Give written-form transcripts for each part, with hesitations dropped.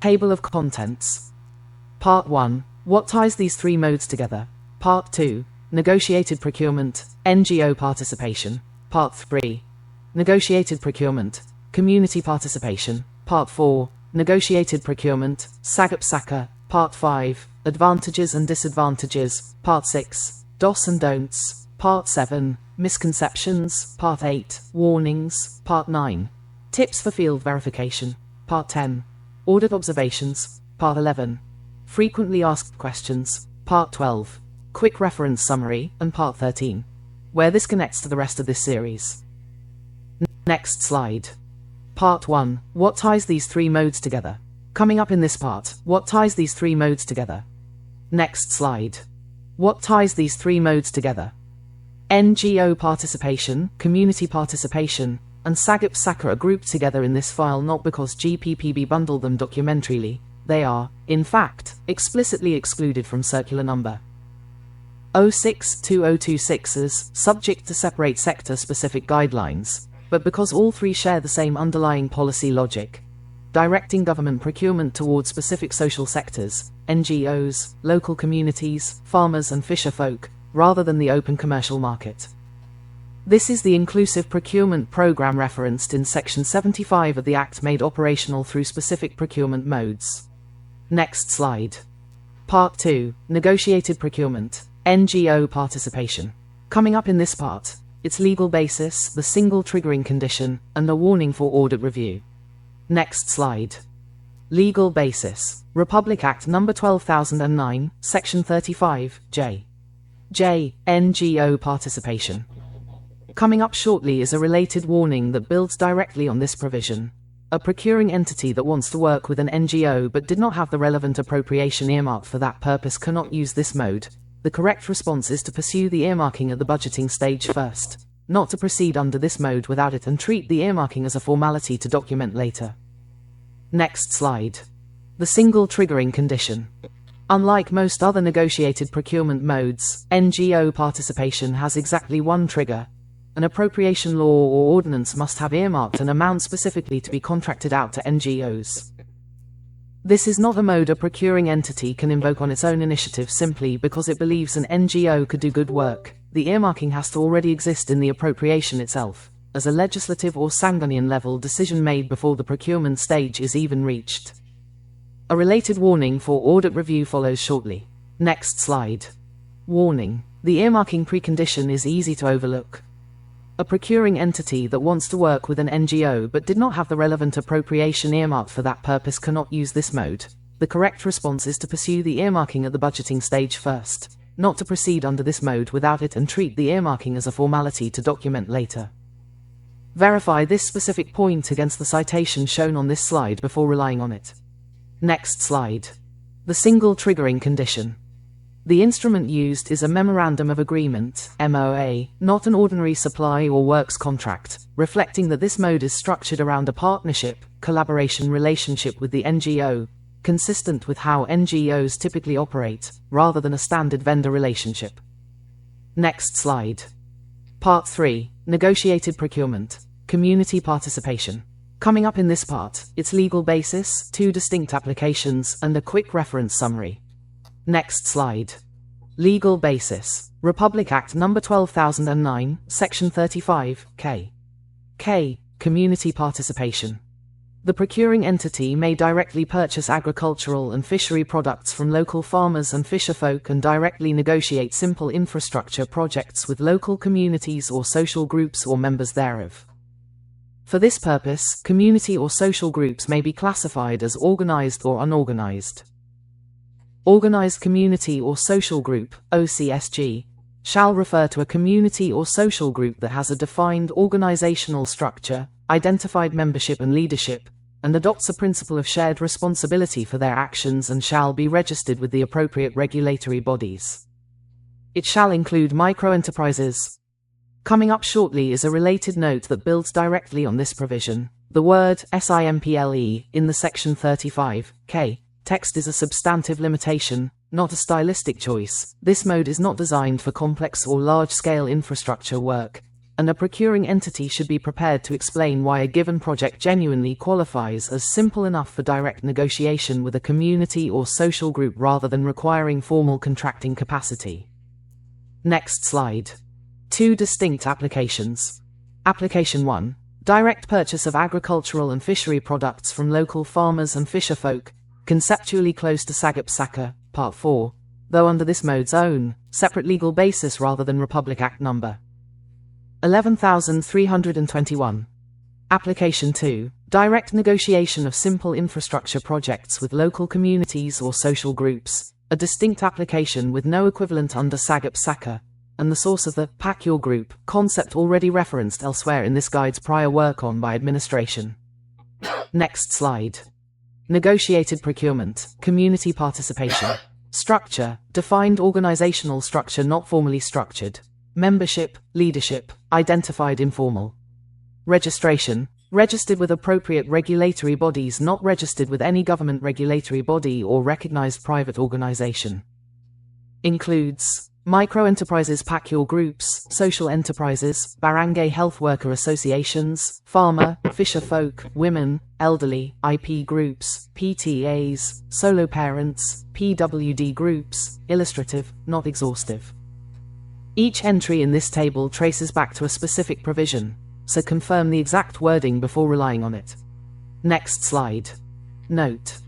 Table of contents. Part 1. What ties these three modes together? Part 2. Negotiated procurement, NGO participation. Part 3. Negotiated procurement, community participation. Part 4. Negotiated procurement, SAGIP. Part 5. Advantages and disadvantages. Part 6. Dos and don'ts. Part 7. Misconceptions. Part 8. Warnings. Part 9. Tips for field verification. Part 10. Audit observations. Part 11. Frequently asked questions. Part 12. Quick reference summary. And Part 13. Where this connects to the rest of this series. Next slide. Part 1. What ties these three modes together? Coming up in this part, what ties these three modes together? Next slide. What ties these three modes together? NGO participation, community participation, and SAGIP are grouped together in this file not because GPPB bundled them documentarily. They are, in fact, explicitly excluded from circular number 062026 as subject to separate sector-specific guidelines, but because all three share the same underlying policy logic, directing government procurement towards specific social sectors, NGOs, local communities, farmers and fisherfolk, rather than the open commercial market. This is the inclusive procurement program referenced in Section 75 of the Act made operational through specific procurement modes. Next slide. Part 2. Negotiated procurement, NGO participation. Coming up in this part, its legal basis, the single triggering condition, and a warning for audit review. Next slide. Legal basis. Republic Act No. 12009, Section 35, J. NGO participation. Coming up shortly is a related warning that builds directly on this provision. A procuring entity that wants to work with an NGO but did not have the relevant appropriation earmarked for that purpose cannot use this mode. The correct response is to pursue the earmarking at the budgeting stage first, not to proceed under this mode without it and treat the earmarking as a formality to document later. Next slide. The single triggering condition. Unlike most other negotiated procurement modes, NGO participation has exactly one trigger. An appropriation law or ordinance must have earmarked an amount specifically to be contracted out to NGOs. This is not a mode a procuring entity can invoke on its own initiative simply because it believes an NGO could do good work. The earmarking has to already exist in the appropriation itself, as a legislative or Sangonian level decision made before the procurement stage is even reached. A related warning for audit review follows shortly. Next slide. Warning. The earmarking precondition is easy to overlook. A procuring entity that wants to work with an NGO but did not have the relevant appropriation earmarked for that purpose cannot use this mode. The correct response is to pursue the earmarking at the budgeting stage first, not to proceed under this mode without it and treat the earmarking as a formality to document later. Verify this specific point against the citation shown on this slide before relying on it. Next slide. The single triggering condition. The instrument used is a Memorandum of Agreement, MOA, not an ordinary supply or works contract, reflecting that this mode is structured around a partnership, collaboration relationship with the NGO, consistent with how NGOs typically operate, rather than a standard vendor relationship. Next slide. Part 3. Negotiated procurement, community participation. Coming up in this part, its legal basis, two distinct applications, and a quick reference summary. Next slide. Legal basis. Republic Act No. 12009, Section 35, K. Community participation. The procuring entity may directly purchase agricultural and fishery products from local farmers and fisherfolk and directly negotiate simple infrastructure projects with local communities or social groups or members thereof. For this purpose, community or social groups may be classified as organized or unorganized. Organized community or social group, OCSG, shall refer to a community or social group that has a defined organizational structure, identified membership and leadership, and adopts a principle of shared responsibility for their actions and shall be registered with the appropriate regulatory bodies. It shall include microenterprises. Coming up shortly is a related note that builds directly on this provision. The word SIMPLE in the Section 35, K. Text is a substantive limitation, not a stylistic choice. This mode is not designed for complex or large-scale infrastructure work. and a procuring entity should be prepared to explain why a given project genuinely qualifies as simple enough for direct negotiation with a community or social group rather than requiring formal contracting capacity. Next slide. 2 distinct applications. Application 1. Direct purchase of agricultural and fishery products from local farmers and fisherfolk, conceptually close to SAGIP SAKA, Part 4, though under this mode's own, separate legal basis rather than Republic Act No. 11,321. Application 2. Direct negotiation of simple infrastructure projects with local communities or social groups, a distinct application with no equivalent under SAGIP SAKA, and the source of the Pack Your Group concept already referenced elsewhere in this guide's prior work on by administration. Next slide. Negotiated procurement, community participation. Structure, defined organizational structure not formally structured. Membership, leadership, identified informal. Registration, registered with appropriate regulatory bodies not registered with any government regulatory body or recognized private organization. Includes micro-enterprises, pack your groups, social enterprises, barangay health worker associations, farmer, fisher folk, women, elderly, IP groups, PTAs, solo parents, PWD groups, illustrative, not exhaustive. Each entry in this table traces back to a specific provision, so confirm the exact wording before relying on it. Next slide. Note: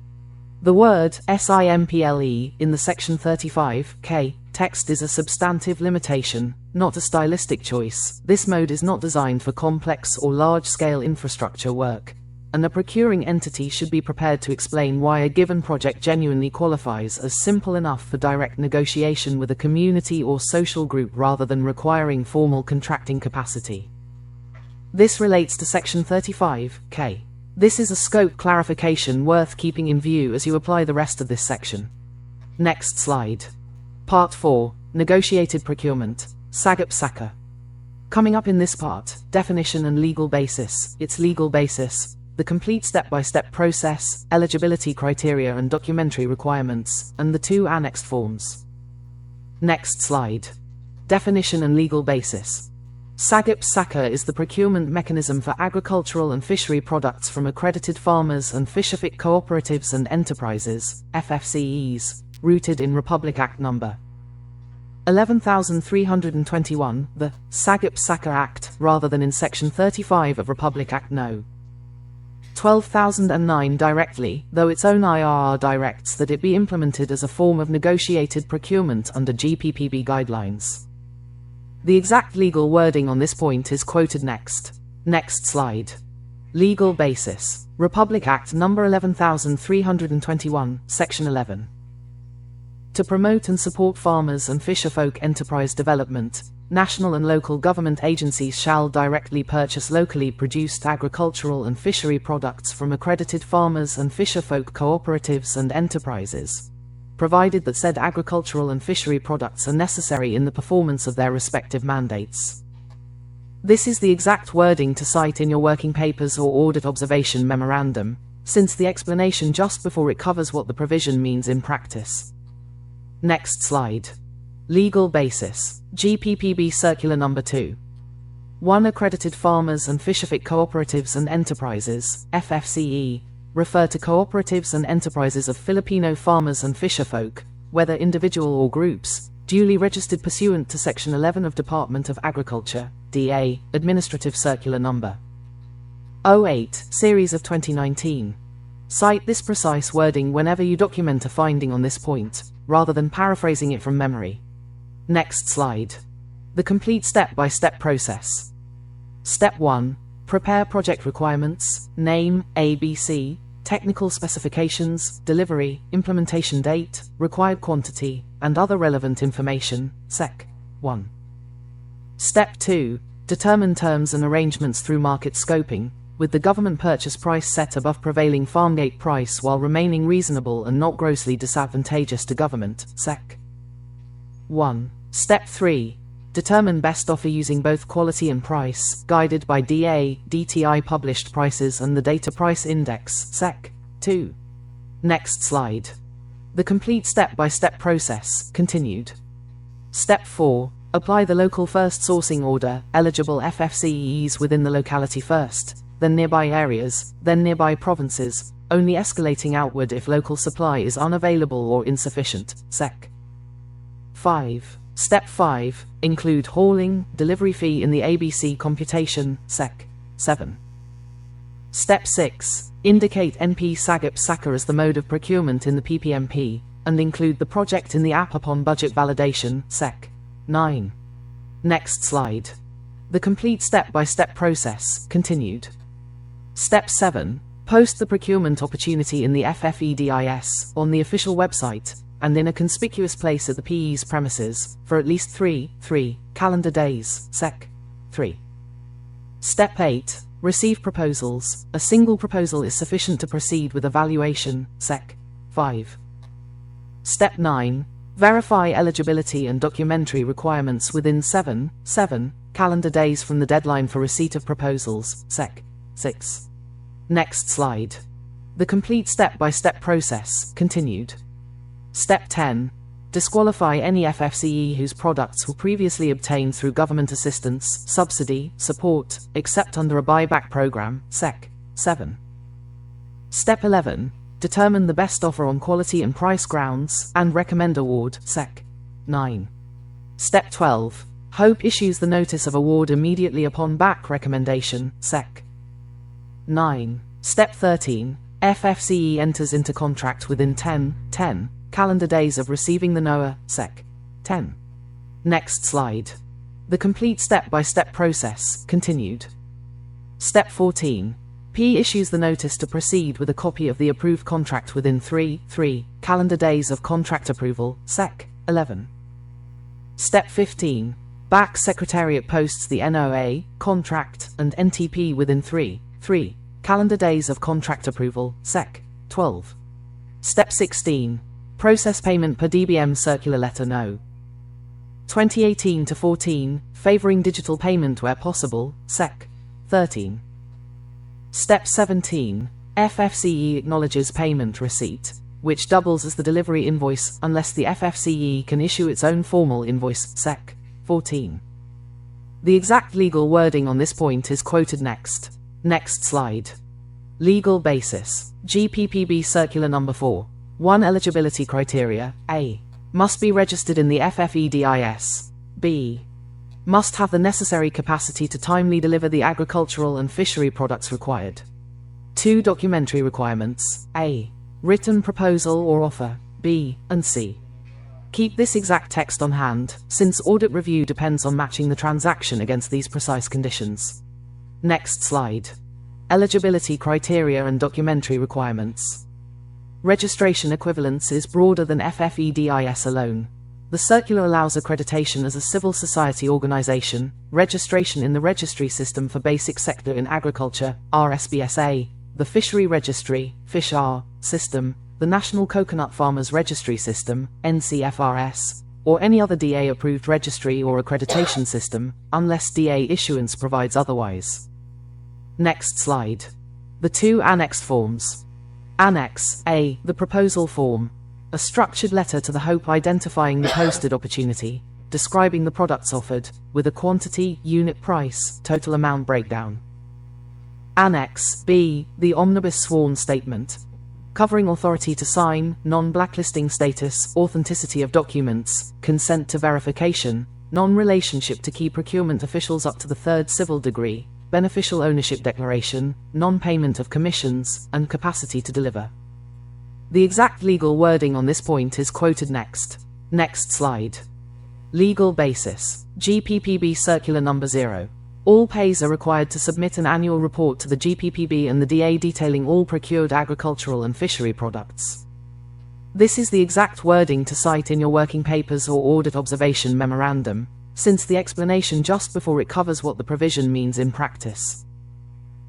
the word SIMPLE in the Section 35K text is a substantive limitation, not a stylistic choice. This mode is not designed for complex or large-scale infrastructure work, and a procuring entity should be prepared to explain why a given project genuinely qualifies as simple enough for direct negotiation with a community or social group rather than requiring formal contracting capacity. This relates to Section 35K. This is a scope clarification worth keeping in view as you apply the rest of this section. Next slide. Part 4. Negotiated procurement, SAGIP SAKA. Coming up in this part, definition and legal basis, its legal basis, the complete step-by-step process, eligibility criteria and documentary requirements, and the 2 annexed forms. Next slide. Definition and legal basis. SAGIP SAKA is the procurement mechanism for agricultural and fishery products from accredited farmers and fisherfic cooperatives and enterprises, FFCEs, rooted in Republic Act No. 11,321, the SAGIP SAKA Act, rather than in Section 35 of Republic Act No. 12,009 directly, though its own IRR directs that it be implemented as a form of negotiated procurement under GPPB guidelines. The exact legal wording on this point is quoted next. Next slide. Legal basis. Republic Act No. 11,321, Section 11. To promote and support farmers and fisherfolk enterprise development, national and local government agencies shall directly purchase locally produced agricultural and fishery products from accredited farmers and fisherfolk cooperatives and enterprises, provided that said agricultural and fishery products are necessary in the performance of their respective mandates. This is the exact wording to cite in your working papers or audit observation memorandum, since the explanation just before it covers what the provision means in practice. Next slide. Legal basis. GPPB Circular No. 2. 1. Accredited farmers and fisherfic cooperatives and enterprises, FFCE, refer to cooperatives and enterprises of Filipino farmers and fisherfolk, whether individual or groups, duly registered pursuant to Section 11 of Department of Agriculture, DA, Administrative Circular No. 08, Series of 2019. Cite this precise wording whenever you document a finding on this point, rather than paraphrasing it from memory. Next slide. The complete step-by-step process. Step 1. Prepare project requirements, name, ABC, technical specifications, delivery, implementation date, required quantity, and other relevant information, Sec. 1. Step 2. Determine terms and arrangements through market scoping, with the government purchase price set above prevailing farmgate price while remaining reasonable and not grossly disadvantageous to government, Sec. 1. Step 3. Determine best offer using both quality and price, guided by DA, DTI published prices and the Data Price Index, Sec. 2. Next slide. The complete step-by-step process, continued. Step 4. Apply the local first sourcing order, eligible FFCEs within the locality first, then nearby areas, then nearby provinces, only escalating outward if local supply is unavailable or insufficient. Sec. 5. Step 5. Include hauling, delivery fee in the ABC computation. Sec. 7. Step 6. Indicate NP SAGIP SAKA as the mode of procurement in the PPMP, and include the project in the app upon budget validation. Sec. 9. Next slide. The complete step-by-step process, continued. Step 7. Post the procurement opportunity in the FFEDIS, on the official website, and in a conspicuous place at the PE's premises, for at least 3 calendar days. Sec. 3. Step 8. Receive proposals. A single proposal is sufficient to proceed with evaluation. Sec. 5. Step 9. Verify eligibility and documentary requirements within 7 calendar days from the deadline for receipt of proposals. Sec. 6. Next slide. The complete step-by-step process, continued. Step 10. Disqualify any FFCE whose products were previously obtained through government assistance, subsidy, support, except under a buyback program. Sec. 7. Step 11. Determine the best offer on quality and price grounds, and recommend award. Sec. 9. Step 12. Hope issues the notice of award immediately upon back recommendation. Sec. 9. Step 13. FFCE enters into contract within 10 calendar days of receiving the NOA. Sec. 10. Next slide. The complete step-by-step process, continued. Step 14. P issues the notice to proceed with a copy of the approved contract within 3 calendar days of contract approval. Sec. 11. Step 15. BAC Secretariat posts the NOA, contract, and NTP within 3 calendar days of contract approval. Sec. 12. Step 16. Process payment per DBM Circular Letter No. 2018-14, favoring digital payment where possible. Sec. 13. Step 17. FFCE acknowledges payment receipt, which doubles as the delivery invoice unless the FFCE can issue its own formal invoice. Sec. 14. The exact legal wording on this point is quoted next. Next slide. Legal basis. GPPB Circular Number 4. 1. Eligibility criteria. A. Must be registered in the FFEDIS. B. Must have the necessary capacity to timely deliver the agricultural and fishery products required. 2. Documentary requirements. A. Written proposal or offer. B. and C. Keep this exact text on hand, since audit review depends on matching the transaction against these precise conditions. Next slide. Eligibility criteria and documentary requirements. Registration equivalence is broader than FFEDIS alone. The circular allows accreditation as a civil society organization, registration in the registry system for basic sector in agriculture, RSBSA, the fishery registry, FISH-R, system, the National Coconut Farmers Registry System, NCFRS, or any other DA-approved registry or accreditation system, unless DA issuance provides otherwise. Next slide. The 2 annexed forms. Annex A. The proposal form. A structured letter to the HOPE identifying the posted opportunity, describing the products offered, with a quantity, unit price, total amount breakdown. Annex B. The omnibus sworn statement, covering authority to sign, non-blacklisting status, authenticity of documents, consent to verification, non-relationship to key procurement officials up to the 3rd civil degree, beneficial ownership declaration, non-payment of commissions, and capacity to deliver. The exact legal wording on this point is quoted next. Next slide. Legal basis. GPPB Circular Number 0. All pays are required to submit an annual report to the GPPB and the DA detailing all procured agricultural and fishery products. This is the exact wording to cite in your working papers or audit observation memorandum, since the explanation just before it covers what the provision means in practice.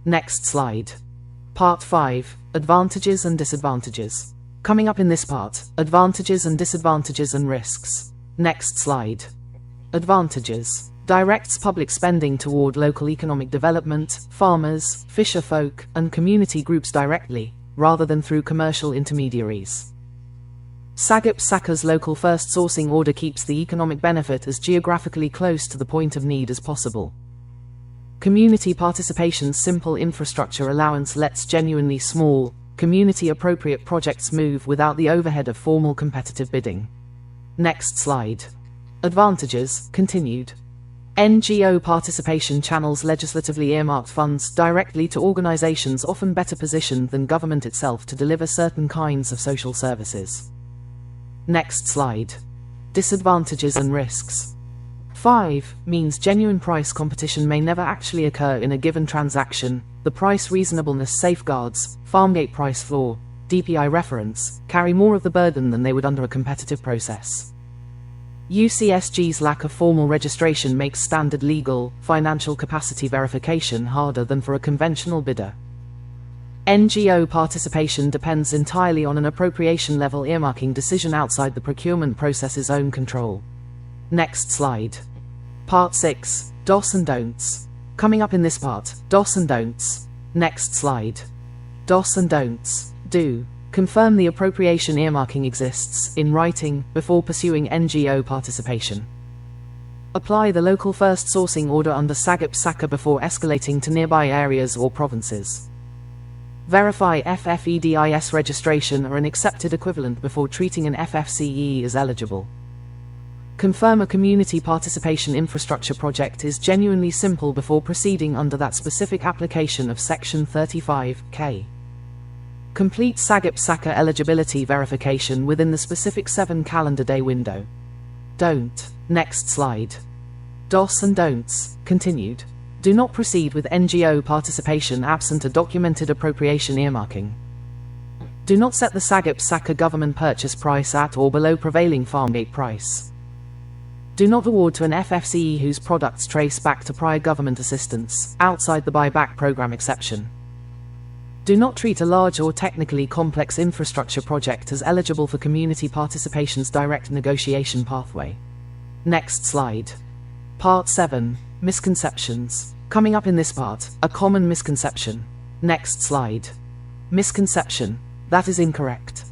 Next slide. Part 5. Advantages and disadvantages. Coming up in this part, advantages and disadvantages and risks. Next slide. Advantages. Directs public spending toward local economic development, farmers, fisherfolk, and community groups directly, rather than through commercial intermediaries. SAGIP-SAKA's local first sourcing order keeps the economic benefit as geographically close to the point of need as possible. Community participation's simple infrastructure allowance lets genuinely small, community-appropriate projects move without the overhead of formal competitive bidding. Next slide. Advantages, continued. NGO participation channels legislatively earmarked funds directly to organizations often better positioned than government itself to deliver certain kinds of social services. Next slide. Disadvantages and risks. 5. Means genuine price competition may never actually occur in a given transaction. The price reasonableness safeguards, farmgate price floor, DPI reference, carry more of the burden than they would under a competitive process. UCSG's lack of formal registration makes standard legal, financial capacity verification harder than for a conventional bidder. NGO participation depends entirely on an appropriation-level earmarking decision outside the procurement process's own control. Next slide. Part 6. Do's and Don'ts. Coming up in this part, Do's and Don'ts. Next slide. Do's and Don'ts. Do. Confirm the appropriation earmarking exists, in writing, before pursuing NGO participation. Apply the local first sourcing order under SAGIP-SAKA before escalating to nearby areas or provinces. Verify FFEDIS registration or an accepted equivalent before treating an FFCE as eligible. Confirm a community participation infrastructure project is genuinely simple before proceeding under that specific application of Section 35K. Complete SAGIP-SAKA eligibility verification within the specific 7 calendar day window. Don't. Next slide. Do's and Don'ts. Continued. Do not proceed with NGO participation absent a documented appropriation earmarking. Do not set the SAGIP-SAKA government purchase price at or below prevailing farmgate price. Do not award to an FFCE whose products trace back to prior government assistance, outside the buyback program exception. Do not treat a large or technically complex infrastructure project as eligible for community participation's direct negotiation pathway. Next slide. Part 7. Misconceptions. Coming up in this part, a common misconception. Next slide. Misconception. That is incorrect.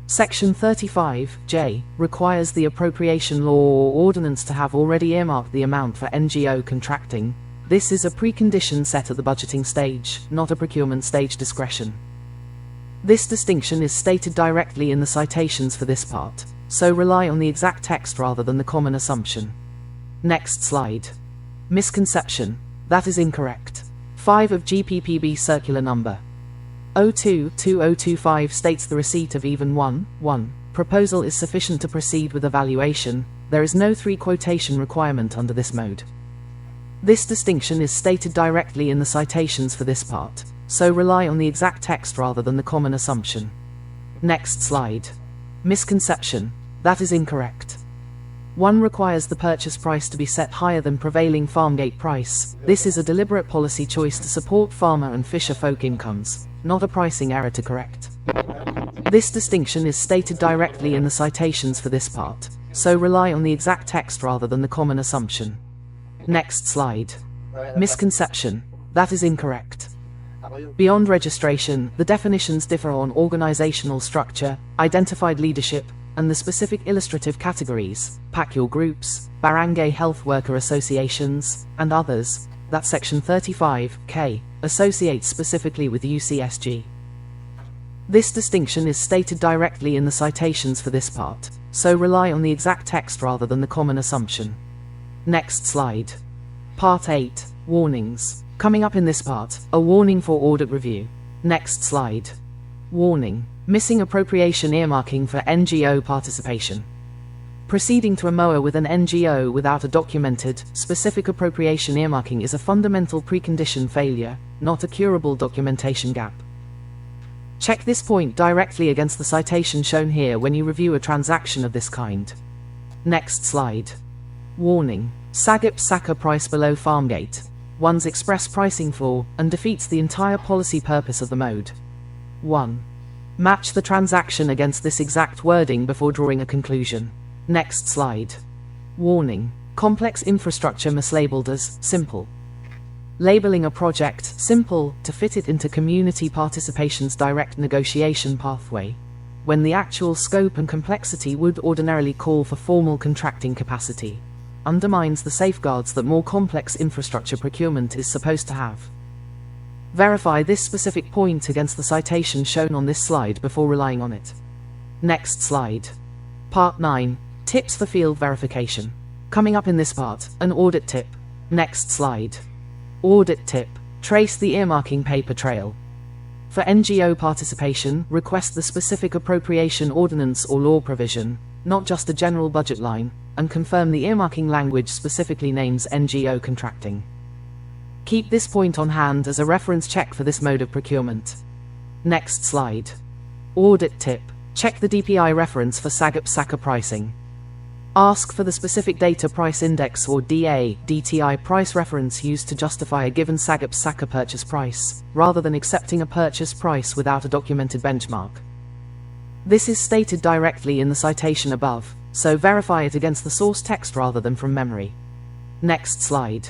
Section 35J requires the appropriation law or ordinance to have already earmarked the amount for NGO contracting. This is a precondition set at the budgeting stage, not a procurement stage discretion. This distinction is stated directly in the citations for this part, so rely on the exact text rather than the common assumption. Next slide. Misconception. That is incorrect. 5 of GPPB circular number 02-2025 states the receipt of even one proposal is sufficient to proceed with evaluation. There is no 3 quotation requirement under this mode. This distinction is stated directly in the citations for this part, so rely on the exact text rather than the common assumption. Next slide. Misconception. That is incorrect. 1 requires the purchase price to be set higher than prevailing farmgate price. This is a deliberate policy choice to support farmer and fisher folk incomes, not a pricing error to correct. This distinction is stated directly in the citations for this part, so rely on the exact text rather than the common assumption. Next slide. Misconception. That is incorrect. Beyond registration, the definitions differ on organizational structure, identified leadership, and the specific illustrative categories, pack your groups, barangay health worker associations, and others, that Section 35K associates specifically with UCSG. This distinction is stated directly in the citations for this part, so rely on the exact text rather than the common assumption. Next slide. Part 8. Warnings. Coming up in this part, a warning for audit review. Next slide. Warning. Missing appropriation earmarking for NGO participation. Proceeding to a MOA with an NGO without a documented, specific appropriation earmarking is a fundamental precondition failure, not a curable documentation gap. Check this point directly against the citation shown here when you review a transaction of this kind. Next slide. Warning. SAGIP-SAKA price below farmgate. One's express pricing floor, and defeats the entire policy purpose of the mode. 1. Match the transaction against this exact wording before drawing a conclusion. Next slide. Warning. Complex infrastructure mislabeled as simple. Labeling a project simple to fit it into community participation's direct negotiation pathway. when the actual scope and complexity would ordinarily call for formal contracting capacity, undermines the safeguards that more complex infrastructure procurement is supposed to have. Verify this specific point against the citation shown on this slide before relying on it. Next slide. Part 9. Tips for field verification. Coming up in this part, an audit tip. Next slide. Audit tip. Trace the earmarking paper trail. For NGO participation, request the specific appropriation ordinance or law provision, not just a general budget line, and confirm the earmarking language specifically names NGO contracting. Keep this point on hand as a reference check for this mode of procurement. Next slide. Audit tip. Check the DPI reference for SAGIP SAKA pricing. Ask for the specific data price index or DA/DTI price reference used to justify a given SAGIP SAKA purchase price, rather than accepting a purchase price without a documented benchmark. This is stated directly in the citation above, so verify it against the source text rather than from memory. Next slide.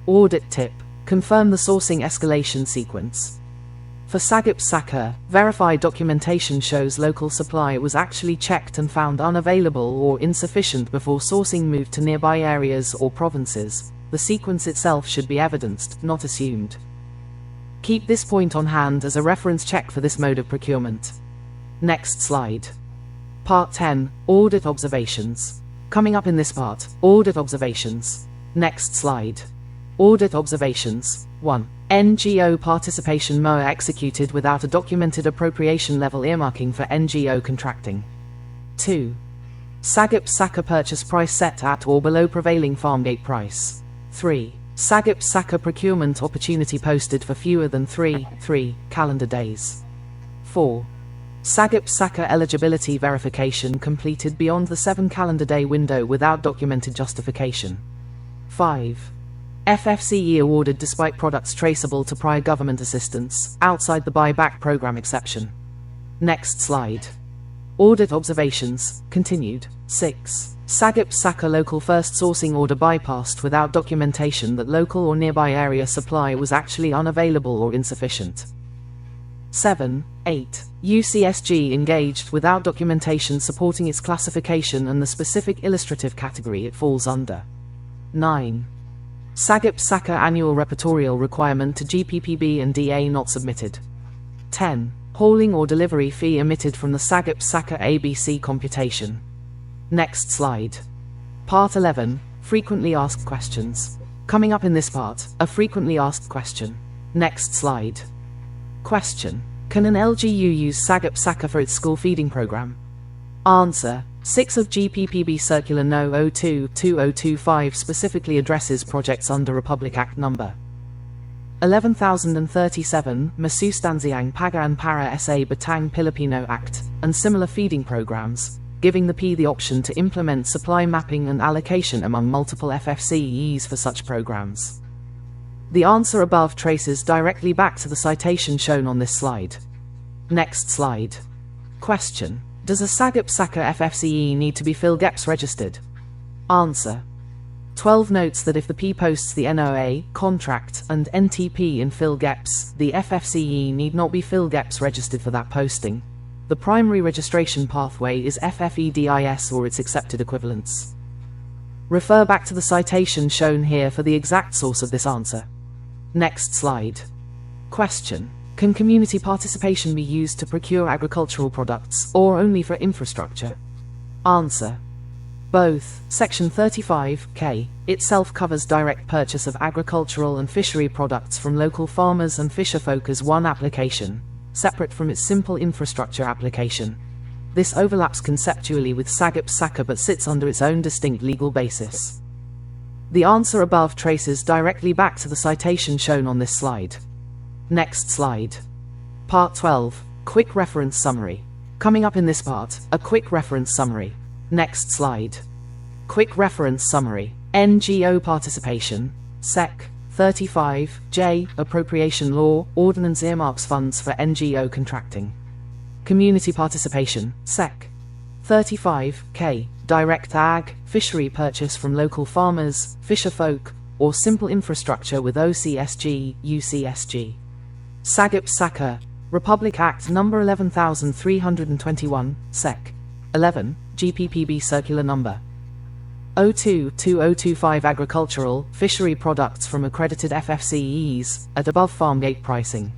Audit tip. Confirm the sourcing escalation sequence. For SAGIP SAKA, verify documentation shows local supply was actually checked and found unavailable or insufficient before sourcing moved to nearby areas or provinces. The sequence itself should be evidenced, not assumed. Keep this point on hand as a reference check for this mode of procurement. Next slide. Part 10. Audit observations. Coming up in this part, audit observations. Next slide. Audit observations. 1. NGO participation MOA executed without a documented appropriation level earmarking for NGO contracting. 2. SAGIP SAKA purchase price set at or below prevailing farmgate price. 3. SAGIP SAKA procurement opportunity posted for fewer than 3 calendar days. 4. SAGIP SAKA eligibility verification completed beyond the 7 calendar day window without documented justification. 5. FFCE awarded despite products traceable to prior government assistance, outside the buyback program exception. Next slide. Audit observations, continued. 6. SAGIP SAKA local first sourcing order bypassed without documentation that local or nearby area supply was actually unavailable or insufficient. 7. 8. UCSG engaged without documentation supporting its classification and the specific illustrative category it falls under. 9. SAGIP SAKA annual repertorial requirement to GPPB and DA not submitted. 10. Hauling or delivery fee omitted from the SAGIP SAKA ABC computation. Next slide. Part 11. Frequently asked questions. Coming up in this part, a frequently asked question. Next slide. Question. Can an LGU use SAGIP SAKA for its school feeding program? Answer. 6 of GPPB Circular No. 02/2025 specifically addresses projects under Republic Act No. 11,037, Masustansiang Pagaan para SA Batang Pilipino Act, and similar feeding programs, giving the P the option to implement supply mapping and allocation among multiple FFCEs for such programs. The answer above traces directly back to the citation shown on this slide. Next slide. Question. Does a SAGIP SAKA FFCE need to be PhilGEPS registered? Answer. 12 notes that if the P posts the NOA, contract, and NTP in PhilGEPS, the FFCE need not be PhilGEPS registered for that posting. The primary registration pathway is FFEDIS or its accepted equivalents. Refer back to the citation shown here for the exact source of this answer. Next slide. Question. Can community participation be used to procure agricultural products, or only for infrastructure? Answer. Both. Section 35K itself covers direct purchase of agricultural and fishery products from local farmers and fisherfolk as one application, separate from its simple infrastructure application. This overlaps conceptually with SAGIP SAKA but sits under its own distinct legal basis. The answer above traces directly back to the citation shown on this slide. Next slide. Part 12. Quick reference summary. Coming up in this part, a quick reference summary. Next slide. Quick reference summary. NGO participation. Sec. 35J. Appropriation Law. Ordinance earmarks funds for NGO contracting. Community participation. Sec. 35K. Direct ag. Fishery purchase from local farmers, fisherfolk, or simple infrastructure with OCSG, UCSG. SAGIP SAKA. Republic Act Number 11321, Sec. 11, GPPB Circular Number 02-2025 Agricultural, fishery products from accredited FFCEs, at above farm gate pricing.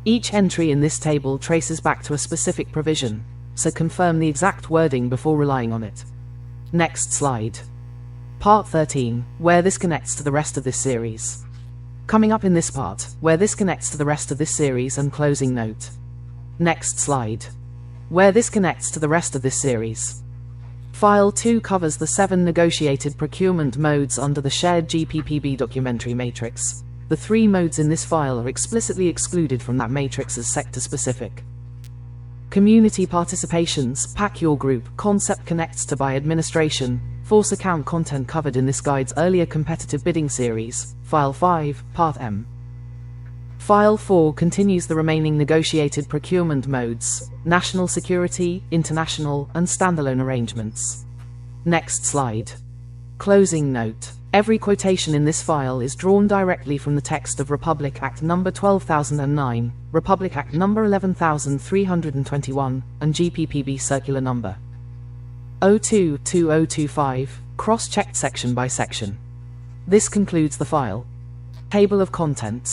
Each entry in this table traces back to a specific provision, so confirm the exact wording before relying on it. Next slide. Part 13, where this connects to the rest of this series. Coming up in this part, where this connects to the rest of this series and closing note. Next slide. Where this connects to the rest of this series. File 2 covers the 7 negotiated procurement modes under the shared GPPB documentary matrix. The 3 modes in this file are explicitly excluded from that matrix as sector-specific. Community participations, pack your group, concept connects to by administration, force account content covered in this guide's earlier competitive bidding series, File 5, Part M. File 4 continues the remaining negotiated procurement modes, national security, international, and standalone arrangements. Next slide. Closing note. Every quotation in this file is drawn directly from the text of Republic Act Number 12009, Republic Act Number 11321, and GPPB Circular Number 02-2025, cross-checked section by section. This concludes the file. Table of contents.